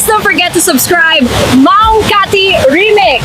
don't forget to subscribe. Mau Kati Remix!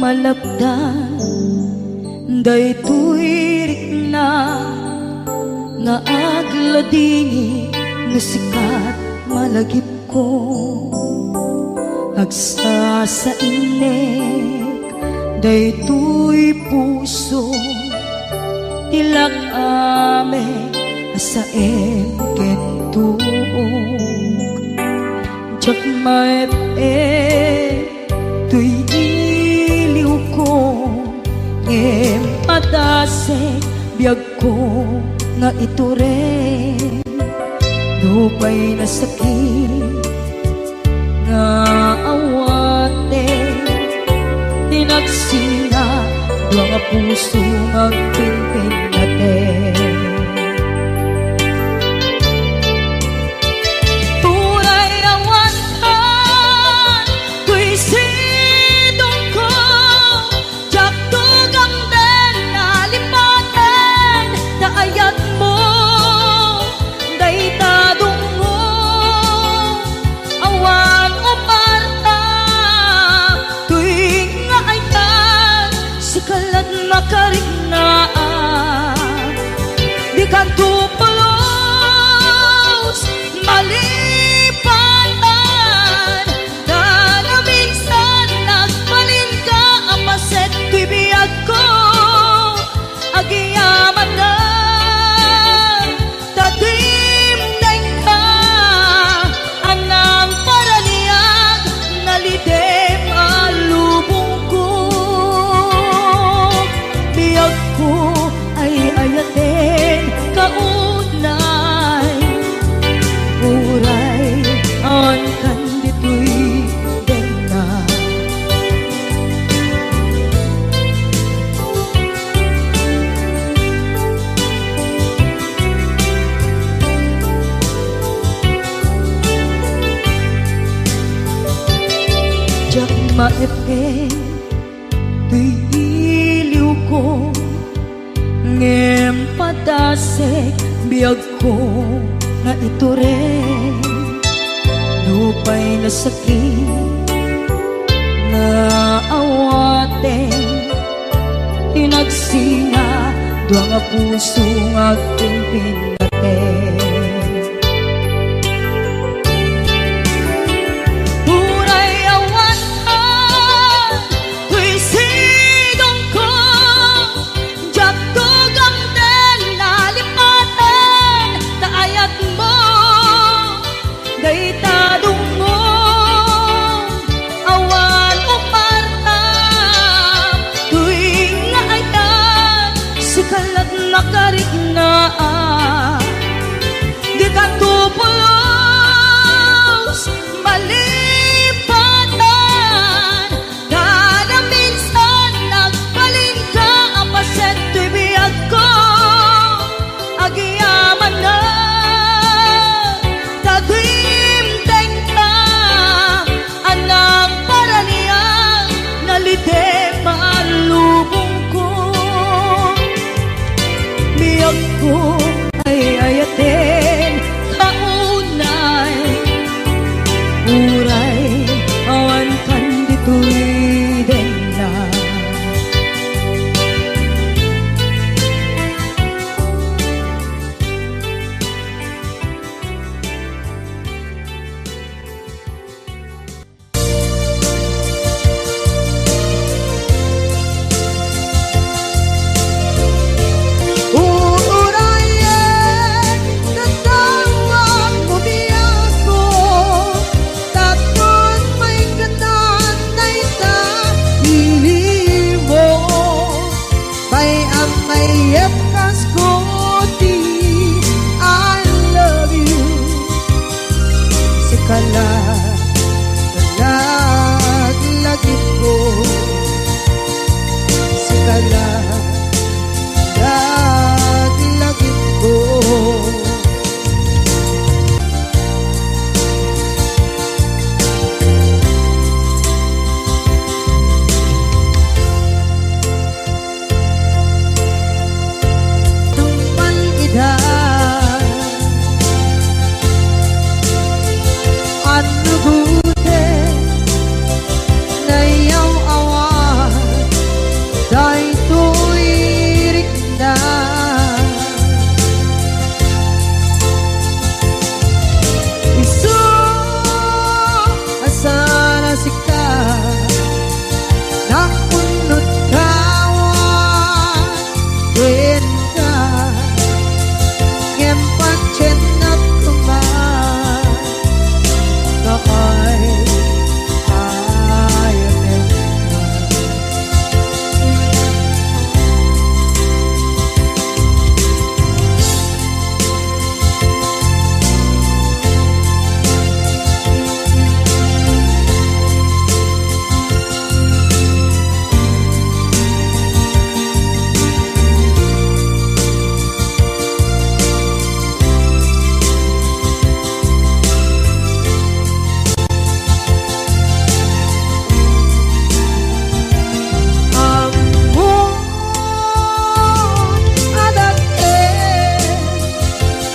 Malapdan daytoy rikna nga agladini nga sikat malagip ko agsa sa inek daytoy puso tilak ame asaem kentuog jak maep tuy padase biyag ko nga ito rin lupay na sakit nga awate tinagsina mga puso magpinpin natin puray awantan kuy sidong ko ayat mo daytadong mo awan o parta tuwing nga ayan sikalat makarignaat di kan tupulos malipatan na minsan nagbalin ka apaset tuy biyag ko agiyaman na maepeng tuy iliw ko ngem padasek biyag ko nga ito rin lupay na sakit na awate tinagsinga dua nga puso nga agpinpin natin Lagit ko si lagit ko. Nung panidhan ano gute ngayaw awan dahil tuwirik na isu asana sika nakunot kawan din ka ngempat chenat kuman nakay ayanin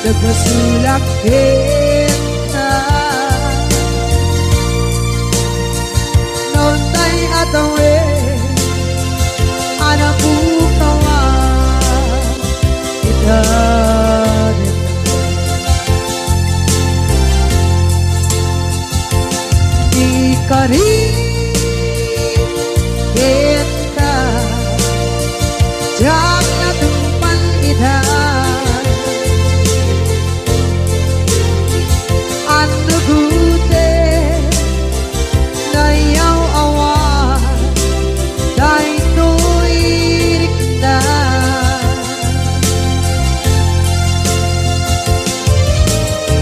nagmasulak kita noon tay atawe anak bukawa kita di kari kita jangan tumpan kita ano gute ngayaw awan dahil tuwirik na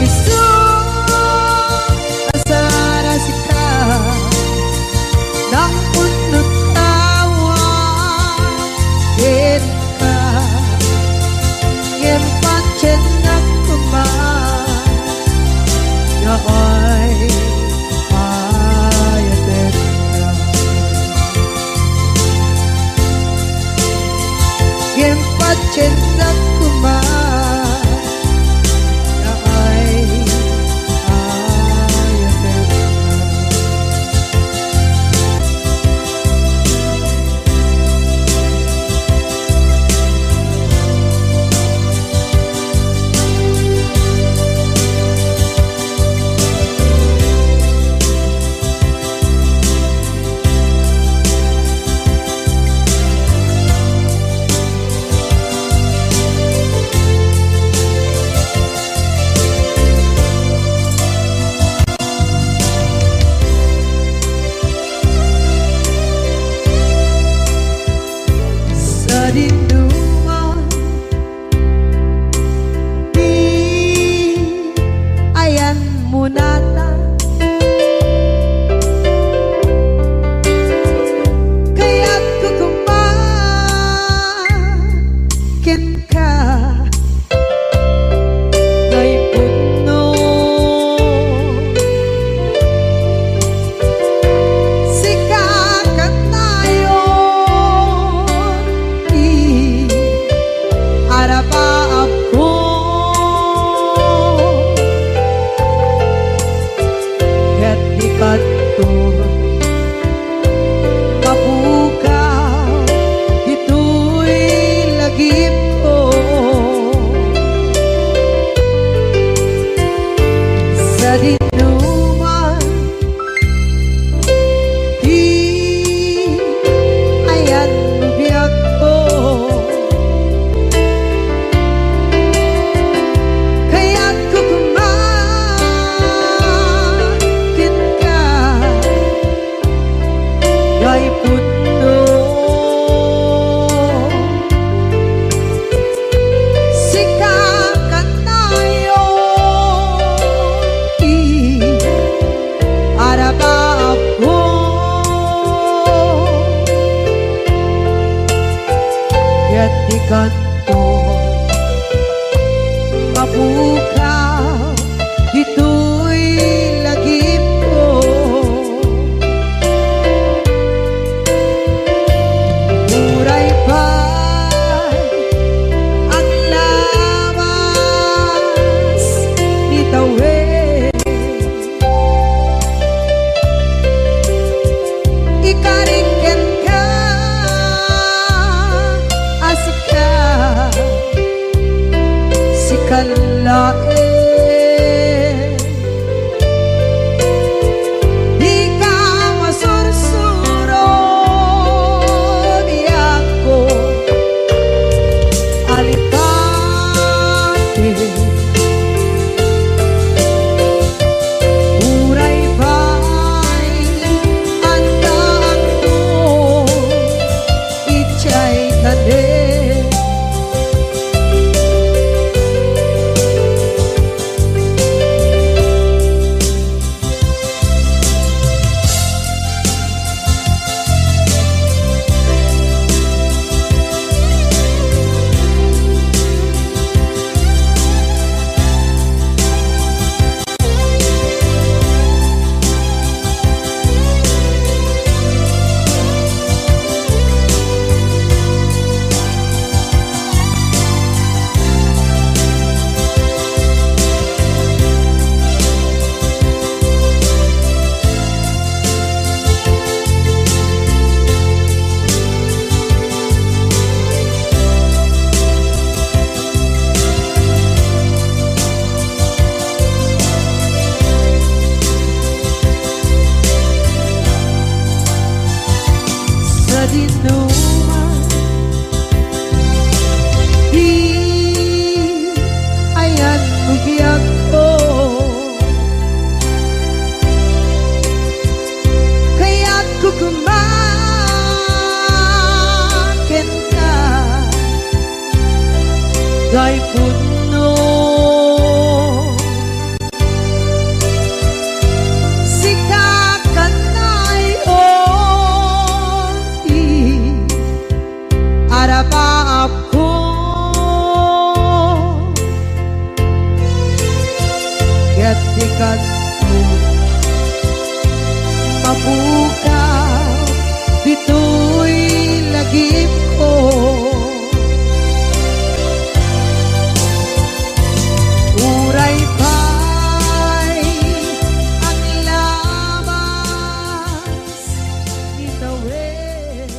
isu asara sika nang unot awan din ka ngempat chenak kuman ay ayatin ka gempat chendak kuman ay ayatin ka. Sa dindungan di ayan mo nata kaya't kukumakin ka ngay puno sikakat tayo arapaap ko ket ikat mapukaw dito'y lagip ko. Uray pa'y ang lamas itawid.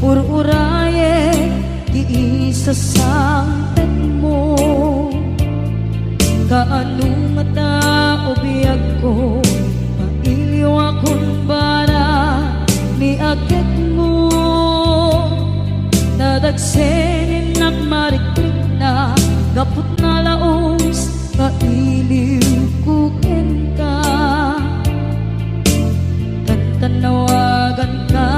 Ururaye di isa sangpet mo, kaano mata o biyag ko, mailiw akong bara ni akit mo. Nadagsenin at marikrik na gapot na laos, kailiw kukin ka, tantanawagan ka.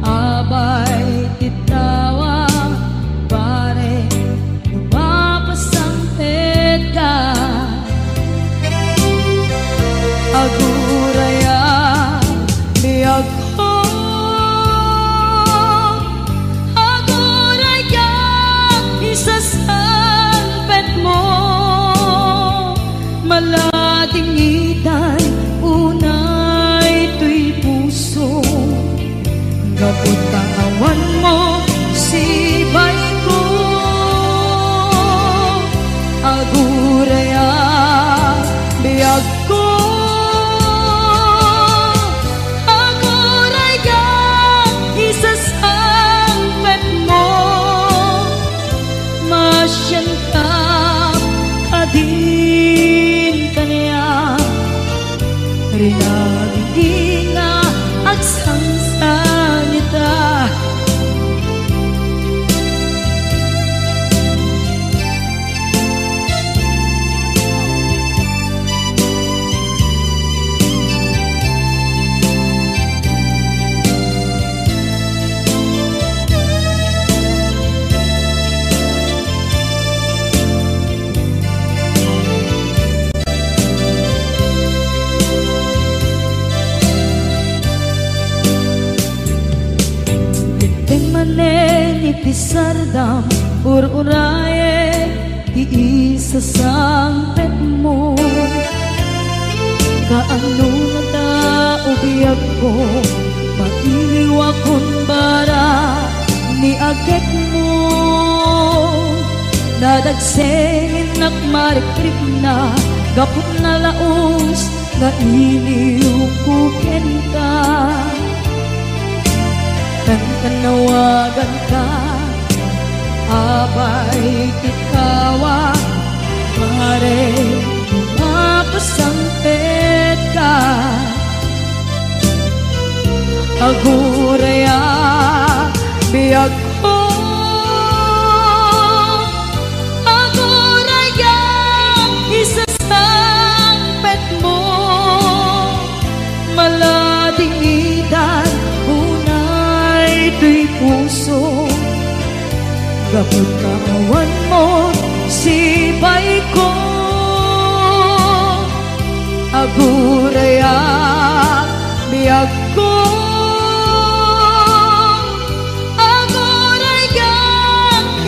Abay titawa, pare, lumapasampit ka. Aguraya, biyag ko. Aguraya, isasampit mo. Malating itan, unay to'y puso. Kapot kawan mo, sibay ko. Aguraya, biyag ko. Aguraya, isasampet mo. Masyan ka, kadin ka niya. Rinagin nga, agsangsang ita. Itisardam ururaye iisa sangpet mo, kaano na tao biyag ko, mailiw akong bara ni agit mo. Nadagsengin at marikrip na gapot na laos, na iliw kukin ka. Tanawagan ka, abay titawa, pare, mapasampit ka. Aguraya, biyag ko. Aguraya, isasampit mo. Malating itan, ito'y puso. Gapot kawan mo, sibay ko. Aguraya, biyag ko. Aguraya,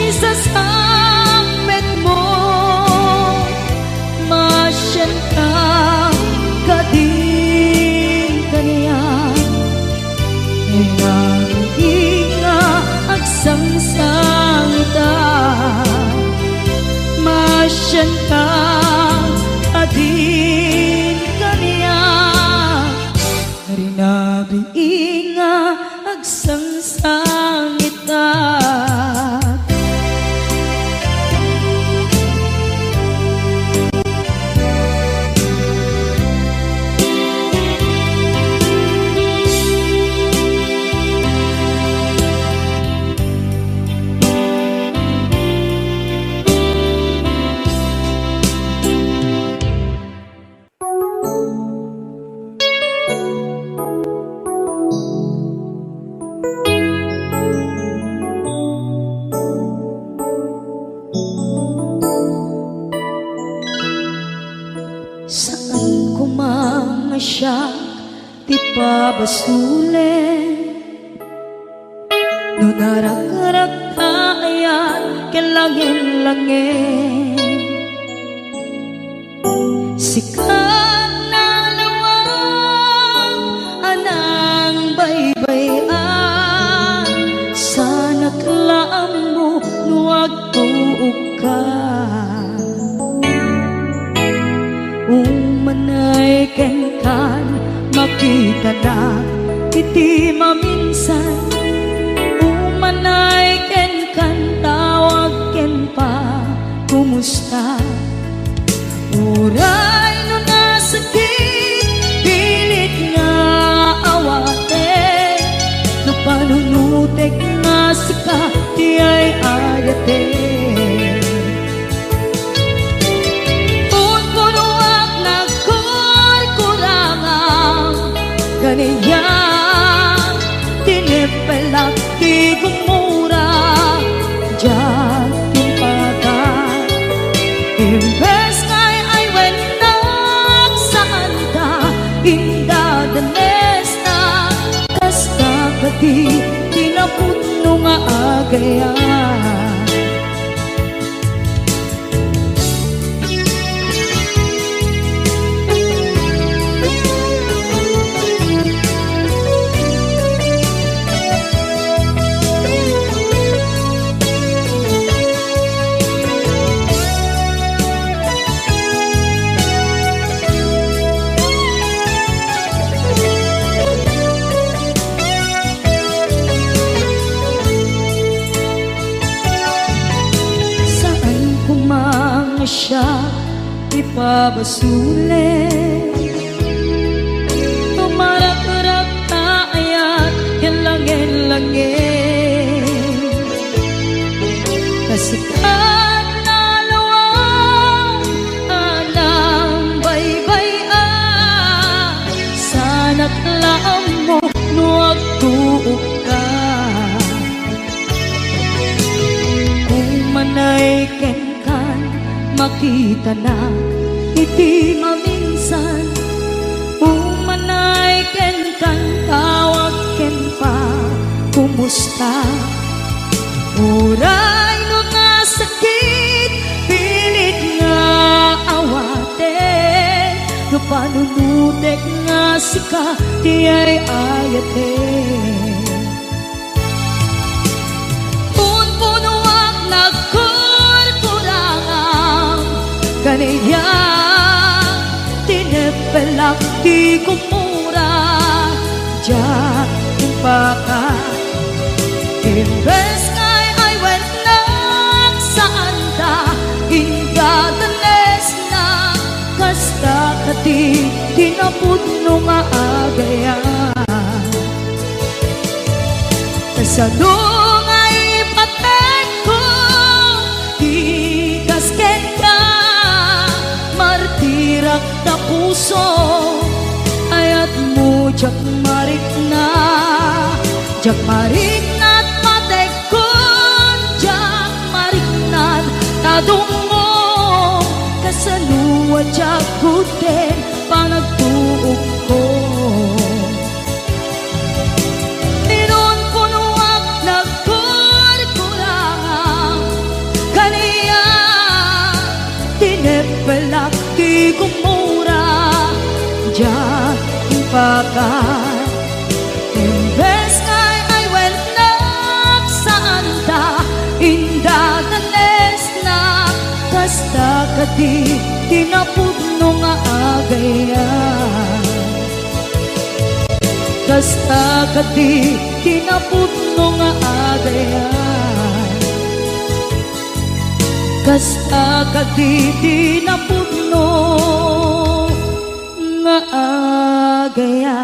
isasampit mo. Masyan ka, kadin ka niya. Inga agsangsang ita. Masyan ka, adin ka niya. Rinabi inga agsangsang ita. siya ti pabasulen. No narak-arak ayan kelangin-langin, sikat na lawang anang baybayan. Sana't laam mo nuwag tuog ka, umanay ken kan makita na iti maminsan. Umanay ken kan tawag ken pa kumusta. Uray no nasakit pilit nga awate, no panunutek nga sika di ay ayate. Punpunuak na kurkurangang ganiya, tinipelak di gumura diyan yung pata. Imbes ngay ay wenak saan ka indadanes na, kasta kati tinapuno nga agaya. Siya ipabasulen, tumarak-arak na ayan yan langin-langin, kasikat na lawang anang baybayan. Sana't laam mo nuwag tuog ka, umanay ken makita na iti maminsan. Umanay ken kan tawag ken pa kumusta. Uray no nasakit pilit nga awate, no panunutek nga sika di ay ayate. Punpunuak na kaniya, tinipelak di kumura diyan yung paka. Imbes ngay ay wenak saan ka indadanes na, kasta kati tinapuno nga agaya. Kasadong ay patek ko di kasken ka, martirak na puso ayat mo jak marik na at patek ko jak marik na tadong mo, kasaluwa jak kuten panagtuog ko. Inon punuak na kurkurang kaniya, tinipelak di kumura diyan yung paka. Imbes ngay ay wenak saan ta indadanes na, kasta kati tinapuno nga agaya. Kasta kati tinapuno nga agaya, kasta kati tinapuno nga agaya.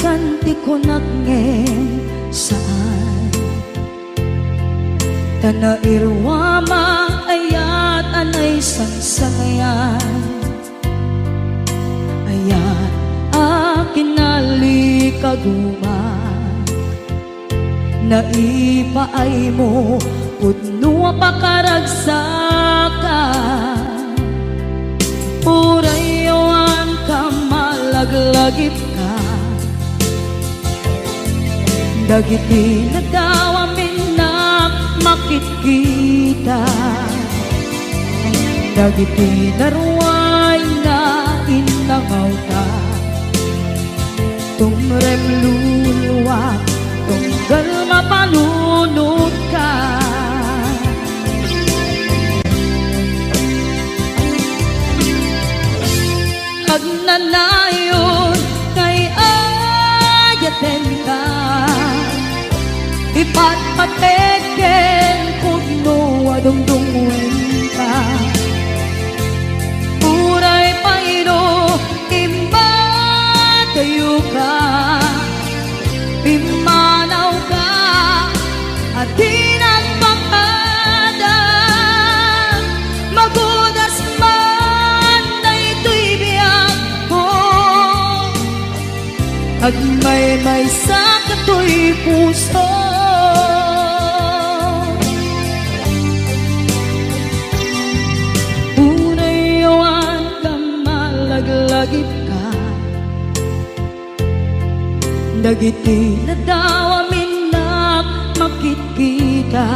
kanti ko nagngem saan Tanairwama ayat anay sansangayan Ayat akin nalikaguma Naipaay mo pudno pakaragsakan Urayawan ka malaglagip ka Dagiti na daw amin na makikita Dagiti na ruway na inangaw ta Tumrem luluwa tunggal mapanunod ka Agnanayon kay ayaten ka Ipatpateken kudno adungdungwen ka Uray pairo imba kayo ka Pimanaw ka at tinagpakada Magudas man na ito'y biyak ko Agmay-may sa kato'y puso Unayawan ka malaglagip ka Dagiti na daw amin na makikita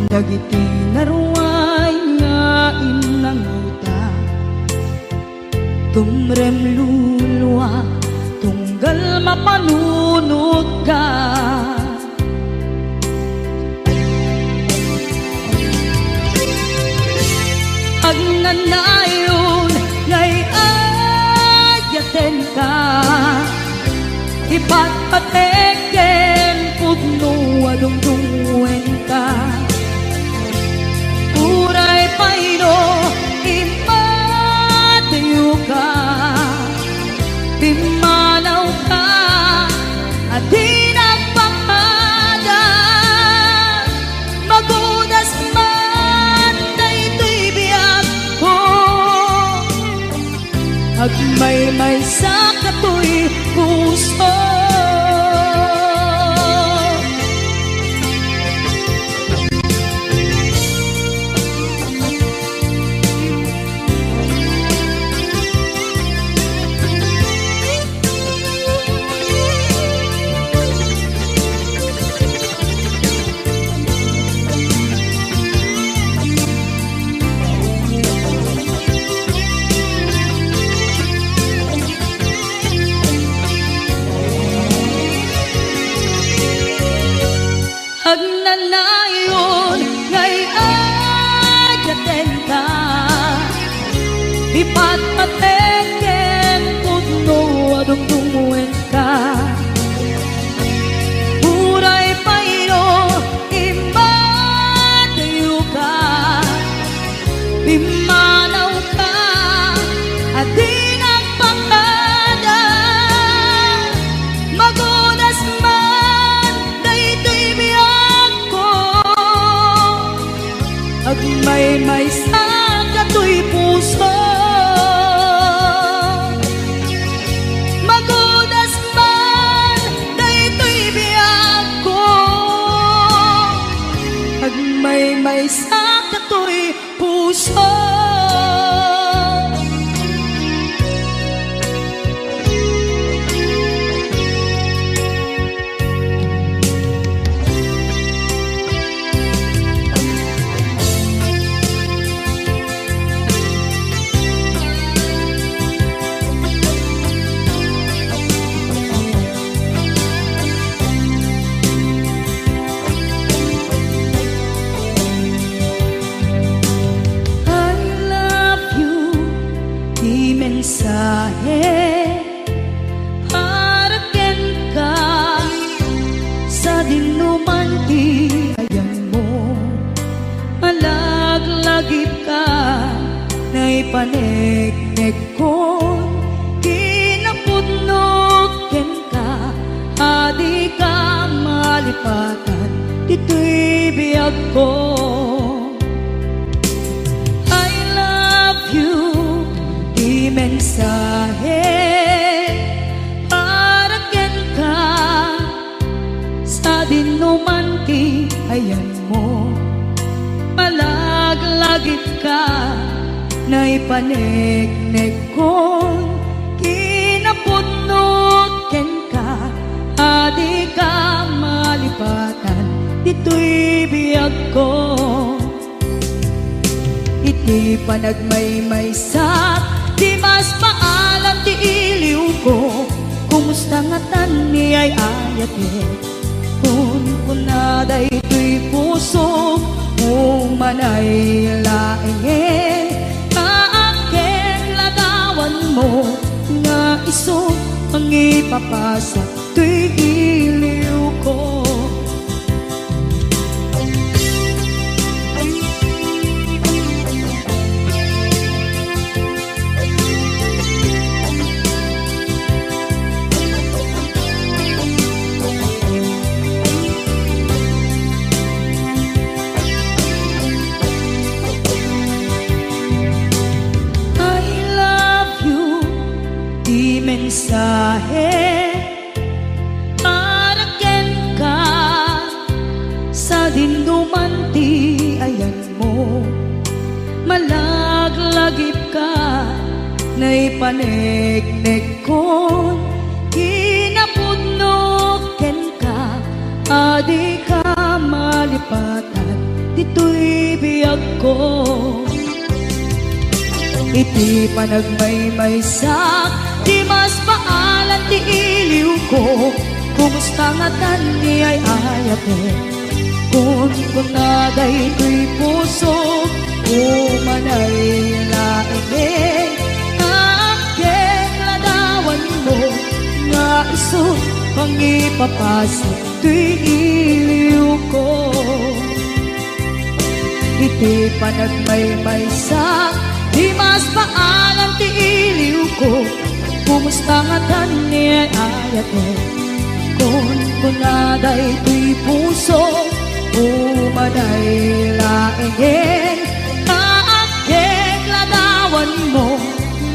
Dagiti na ruway nga inanguta Tumrem luluwa tunggal mapanunod ka Agnanayon ngay ayaten ka Ipatpateken pudno adungdungwen ka Uray paino imatayo ka Pimanaw ka at di nagpakada Magudas man na ito'y biyak ko Agmay-may sa kato'y puso biyag ko. I love you, di mensahe para ken ka sa dinuman ti ayan mo. Malaglagit ka na ipaneknek kon kinapudnot ken ka, adi ka malipatan dito'y biyag ko. Iti panagmaymaysak di mas maalam ti iliw ko, kumusta nga tan ni ay ayate kun kunaday to'y puso manay laeng kaaken lagawan mo nga iso ang ipapasa to'y iliw ko. Mensahe para ken ka sa dinuman ti ayan mo. Malaglagip ka na ipaneknek kon kinapudnok ken ka, adi ka malipatan dito'y biyag ko. Iti panagmaymaysak di mas paalan ti iliw ko, kumusta nga tan ni ay ayate kun kunaday to'y puso umanay laeng kaaken ladawan mo nga iso pangipapasa to'y iliw ko. Iti panagmaymaysak di mas paalam ti iliw ko, kumusta nga tan ni ay ayate kun kunaday to'y puso umanay laeng kaaken ladawan mo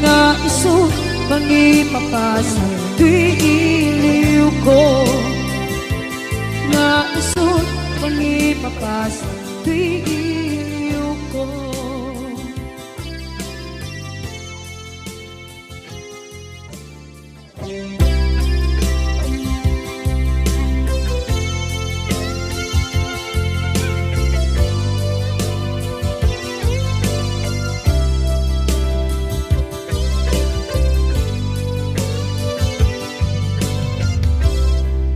nga iso pangipapasa to'y iliw ko, nga iso pangipapasa to'y iliw ko.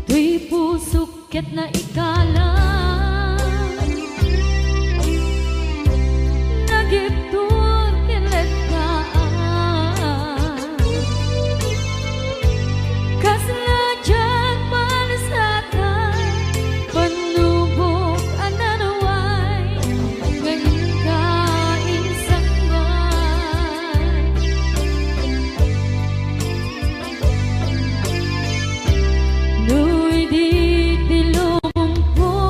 To'y pusok ket na ikala nagiptur kinet ka kasla dyan panasakan panubok ananaway ngayon ka insangay nu'y di tilumpo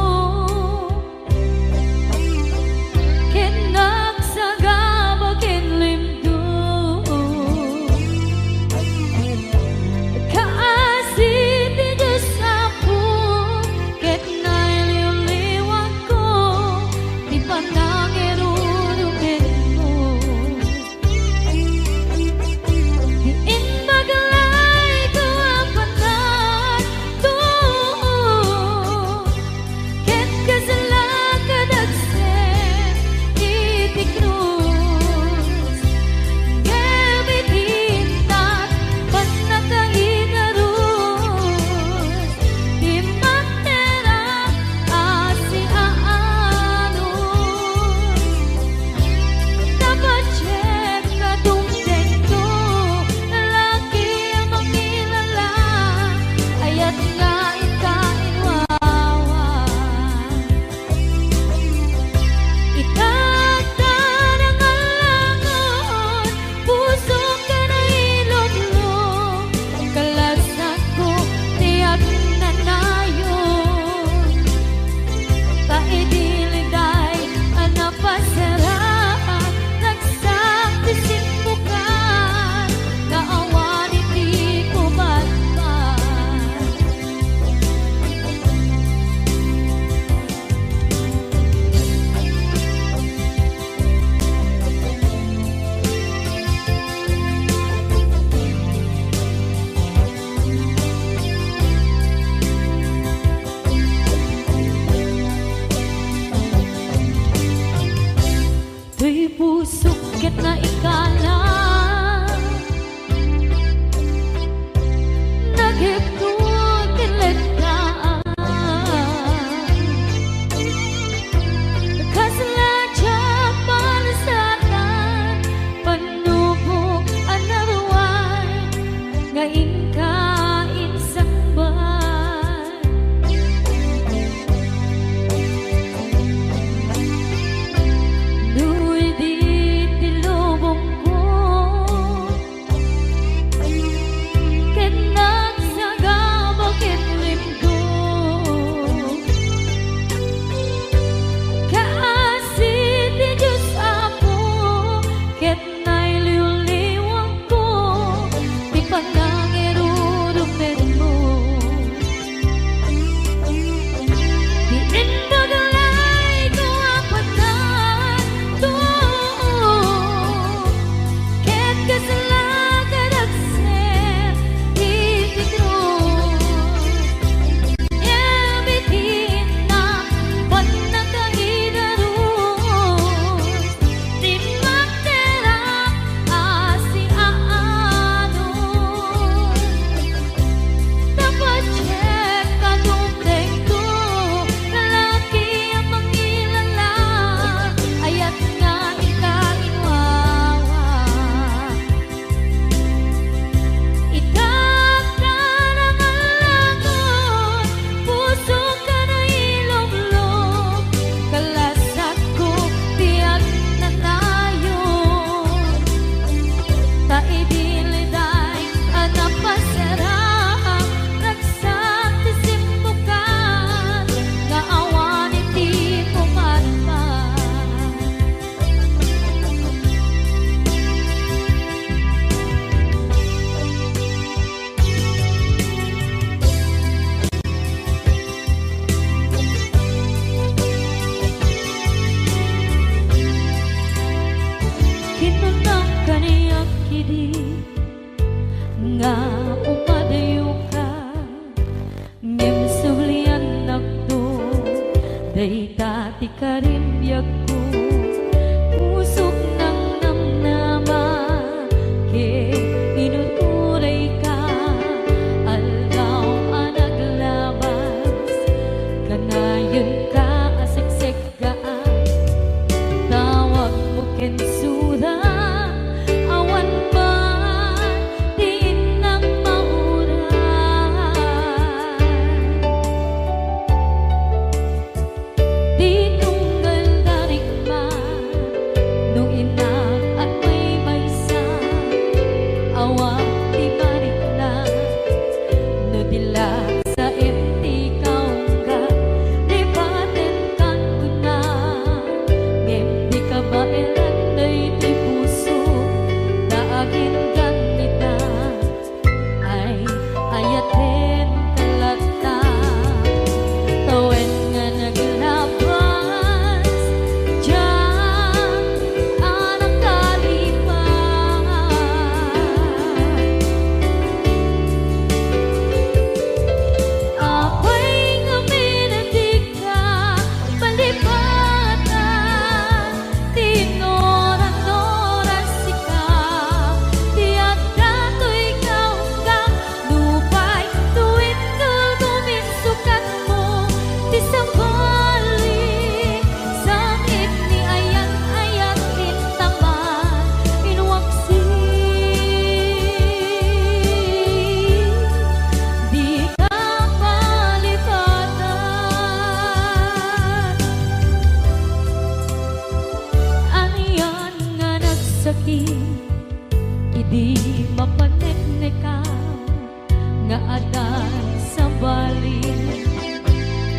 nga adan sa bali,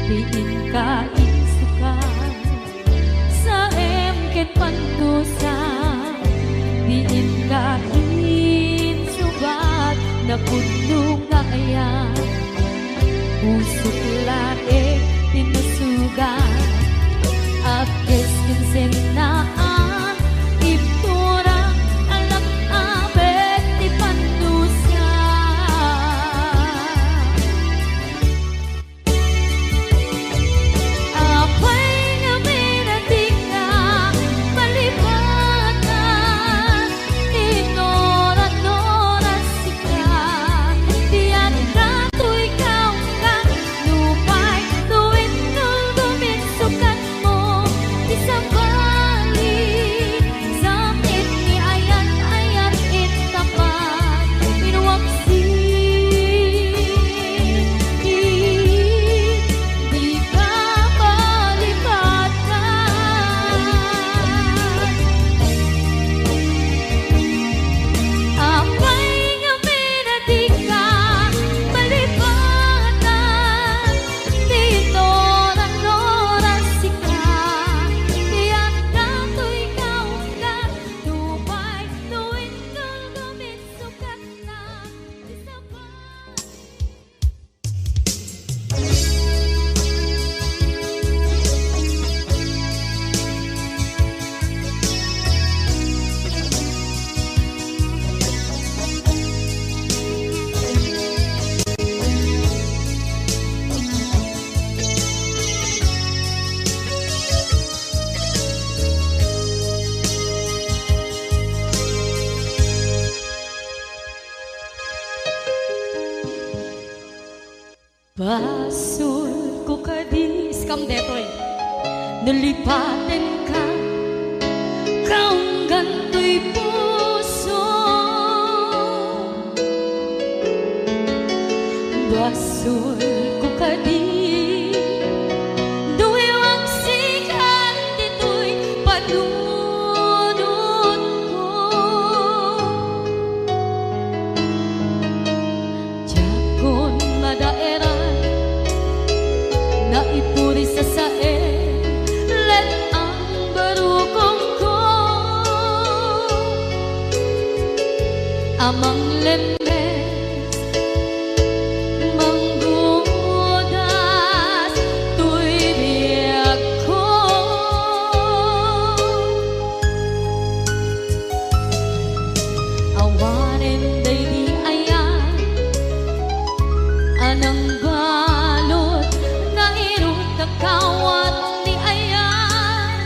diin ka insuka sa emket pandusa, diin ka insubat na puno nga ayan, usok lae tinusugan, akes kinsenaan, iptura alak abet ti pandusa. Apay nga minatika palibatan, inora-nora sika, diyan ka to'y kaungka, lupay tuwin nung duminsukan mo, di sa bali, samit ni ayan-ayan itapat, pinuwapsi, di ka palibatan. Apay nga minatika palibatan, tinora-nora sika, diyan ka to'y kaungka, tupay tuwin nung duminsukat na, di sa Basul ko kadis kam detoy, nalipaten ka, kaung ganto'y puso. Basul ko kadis, duwewang sikan dito'y padunod ko. Jakon madaeran na ipuri sa sae, let ang barukong ko, amang lemes manggudas tuy biyak ko. Awanen day di ayan anang balot na irong kakawat ni ayan,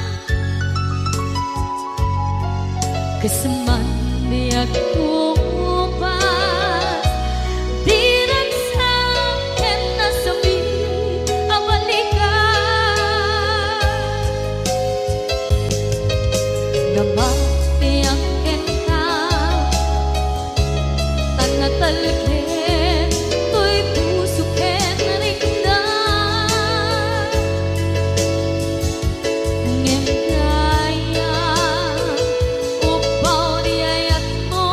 kasaman biyak kupas, di nagsakin na sabi ang balikan, namapiyang kenta tanatalken to'y puso ken rikdan, ngem kaya upaw di ayat mo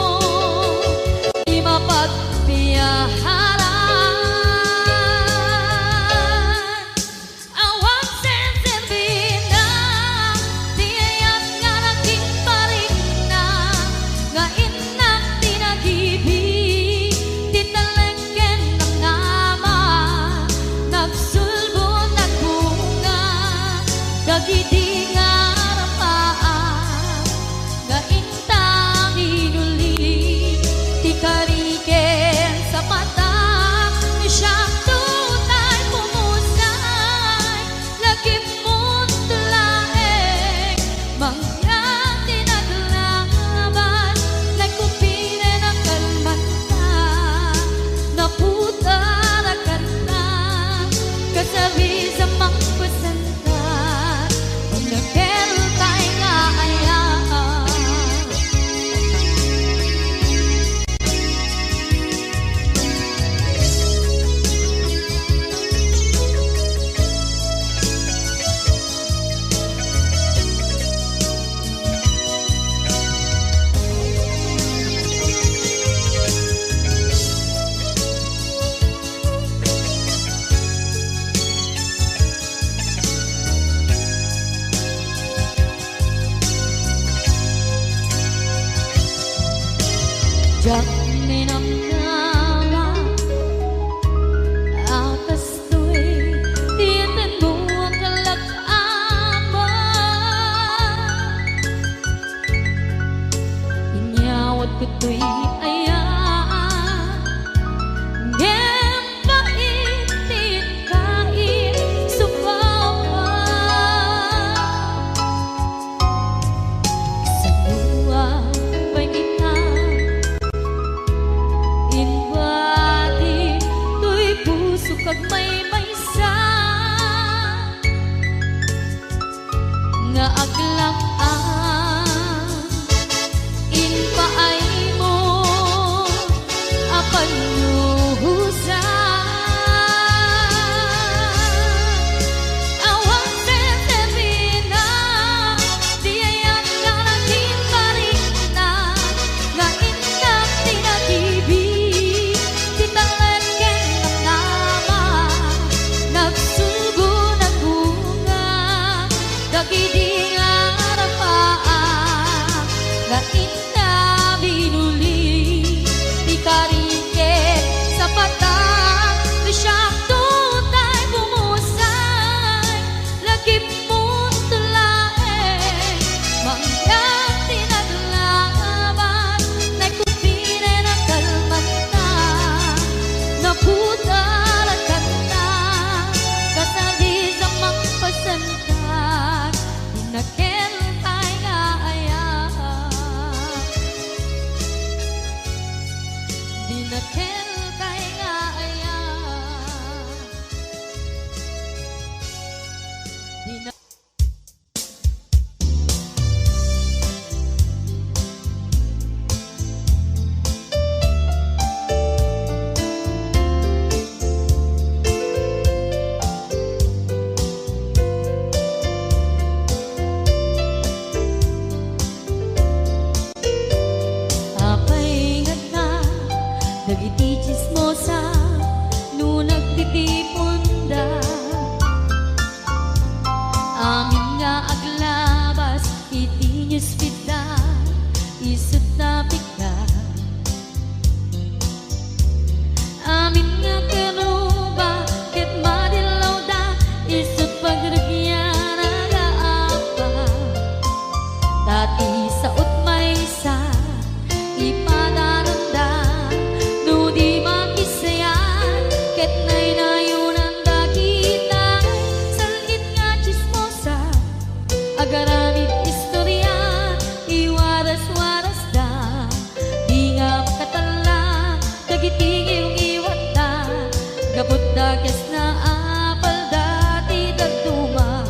Kapot dakes na apal dati dagduma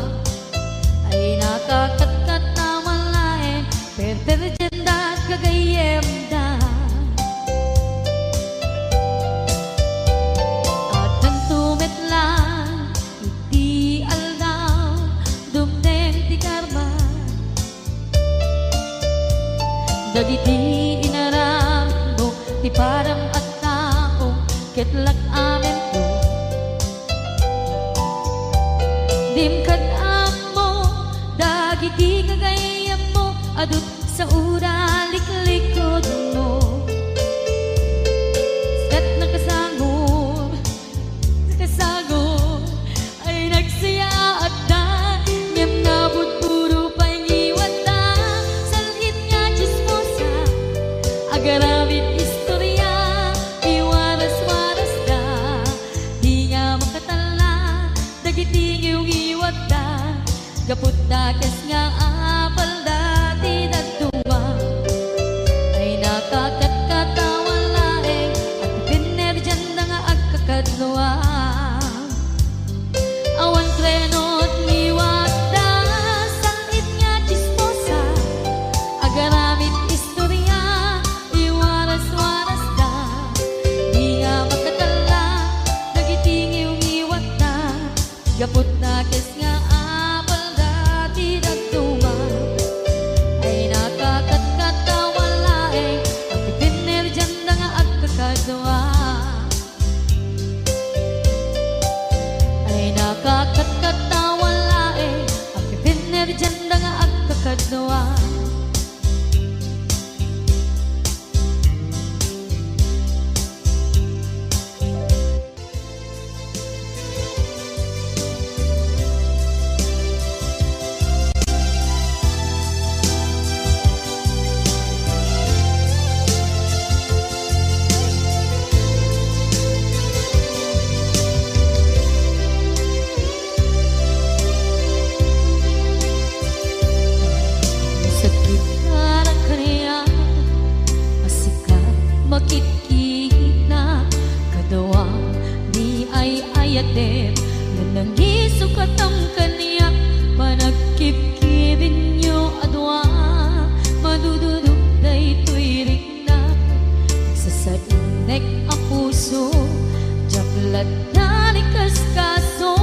ay nakakatkat na malain perperjenda at kagayem da at nang tumit lang iti aldaw dumdeng ti karma dagiti inaram mo ti param at tao ketlak amen ko dimkad mo dagiti kagayam mo adut sa uraliklikod mo set na kasagor ay nagsaya at da ngem nabut puro pangiwat da salit nga chismosa agaramit istorya iwaras-waras da di nga makatala dagiti iwat da kaput dakes nga apal dati dagduma ay nakakatawan laeng at pinerjan na nga agkakadluwa awan krenot ngiwat da salit nga chismosa agaramit istorya iwaras-waras da di nga makatala dagiti ngiwat da kaput dakes nga apal dati dagduma ay nakakatkatawan laeng at pinerjan na nga agkakadwa ay nakakatkatawan laeng at pinerjan na nga agkakadwa sakit karang kaniya asikat makikita kadawang di ay ayatem nanangiso katam kaniya panagkipkibin nyo adwa madududuk day tuwirik na nagsasainek ang puso jaklat na ni kaskaso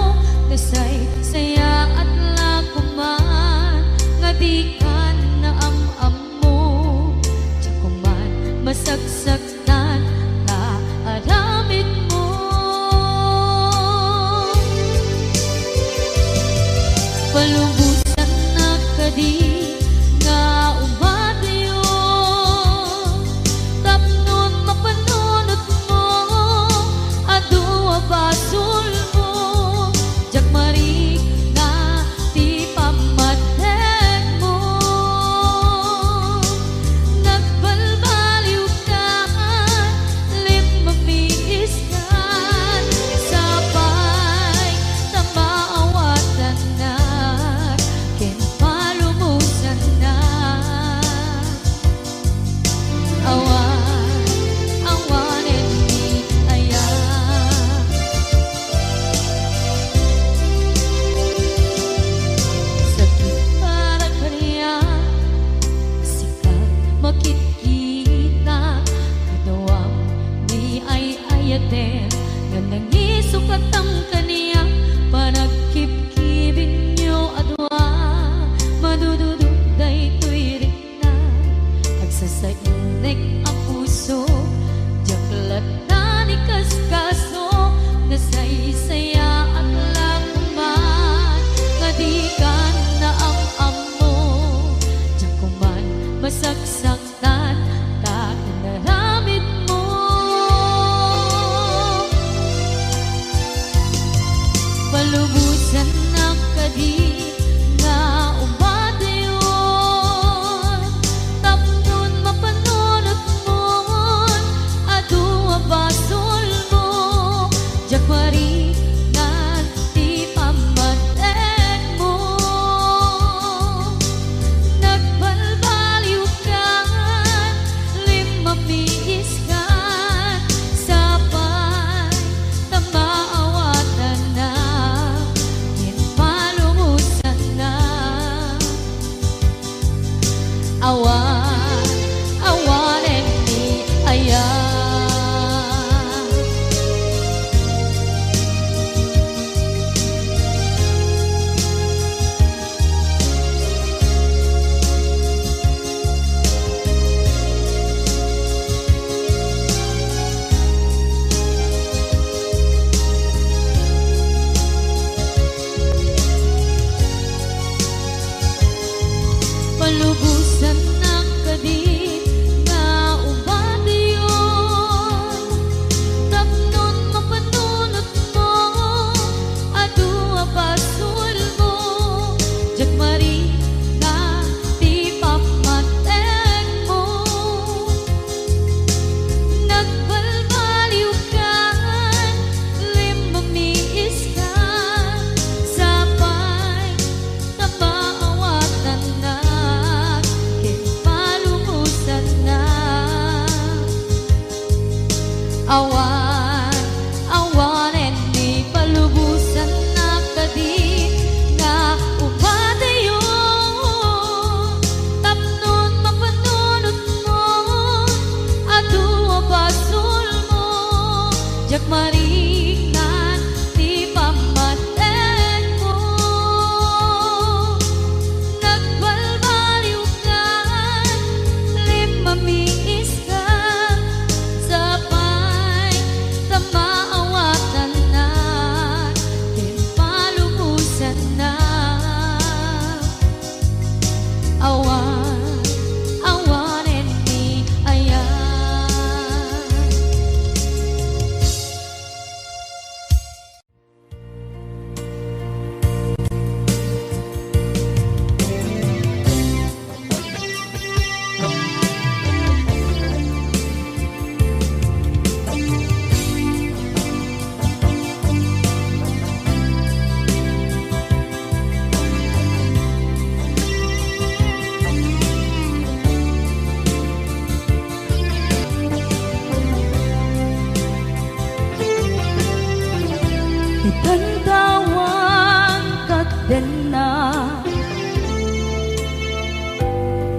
nasay saya at lakuman nga di ka na am mo jakuman masagsaktan na aramid mo palubusan na kadi nga umadayo tapnon mapanunot mo adua basul mo jakmari na ti pamatek mo nagbalbaliw ka lim mamiis ka sabay na maawatan na ken palumusan na awanen ni aya sakit para kaniya sikat makikita kadawang di ay ayaten nga nangisok at ang kaniya panagkipkibin nyo adwa madududuk day tuwirik na agsasainek ang puso jaklat na ni kaskaso nasaysaya at lakuman nga di ka na ang mo jakuman masagsaktan ta naramid mo palubusan na kadi nga umadayon tapnon mapanunot mo adua basol mo jakmari nga ti pamatek mo nagbalbaliw ka lim mamiis ka sabay tama mariknan ti pamaten mo. Nagbalbaliw ka, limamiis ka, sapay sa maawatan na, timpalubusan na. Awan, awanen mi ayan. Itantawan kat din na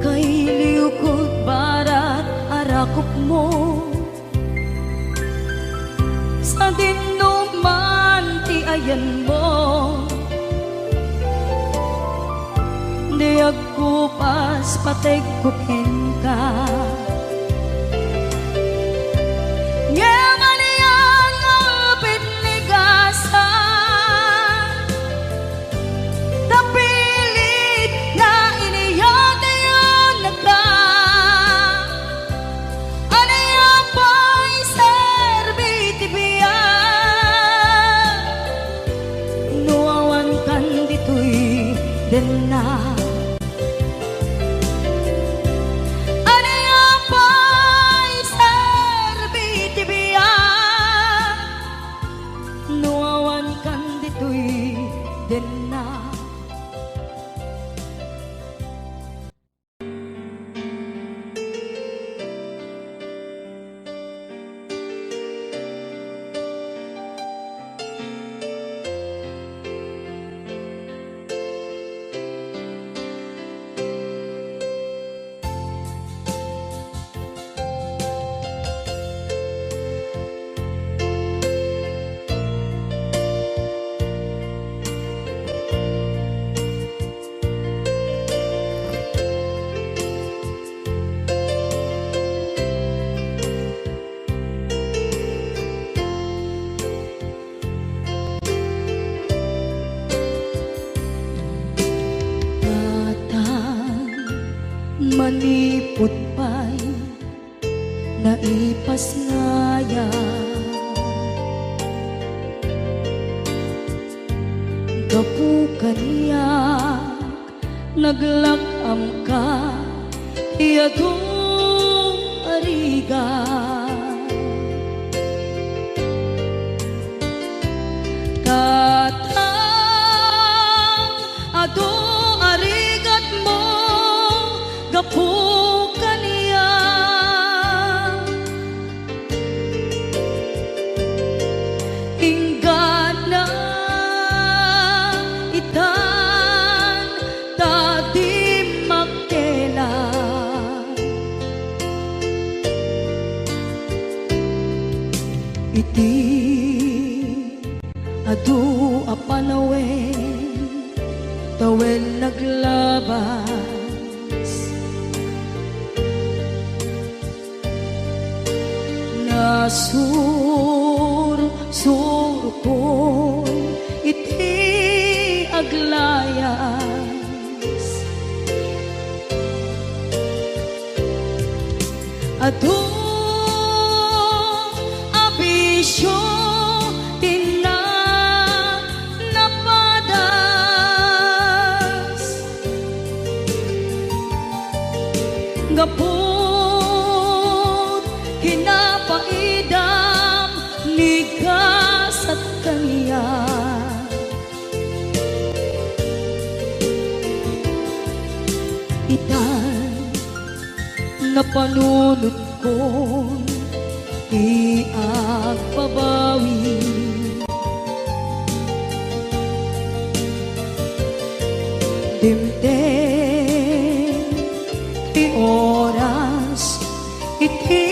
kay liukod barat arakop mo sa dinuman ti ayan mo. Di ako pas patay kukin ka. Den na anaya pa'y serbi tibiya, nuawan kan dito'y den na. Manipot pa'y naipas ngaya, gapukan niya naglakam ka iyadong ariga. Katang ado arigat mo gapukan niya, inggan na itan tadi makelan. Iti adu apanawen tawen naglabas, nasur ko iti aglayas. Adu abisyo tina napadas, gapot kinapaidam ligas at kaniya. Itan na panunod ko iagpabawi, dimden ti oras iti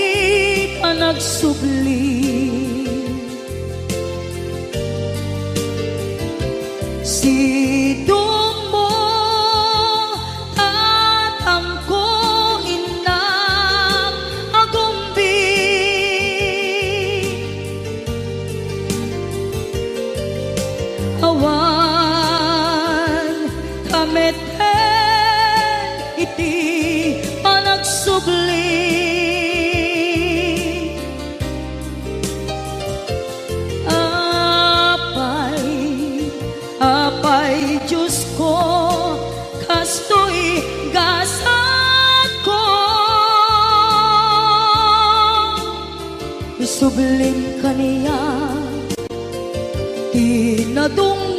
panagsubli, sidong mo tatangko inak agumbi awan kameten iti panagsubli apay Diyos ko kastoy gasat ko isubling kaniya tinadung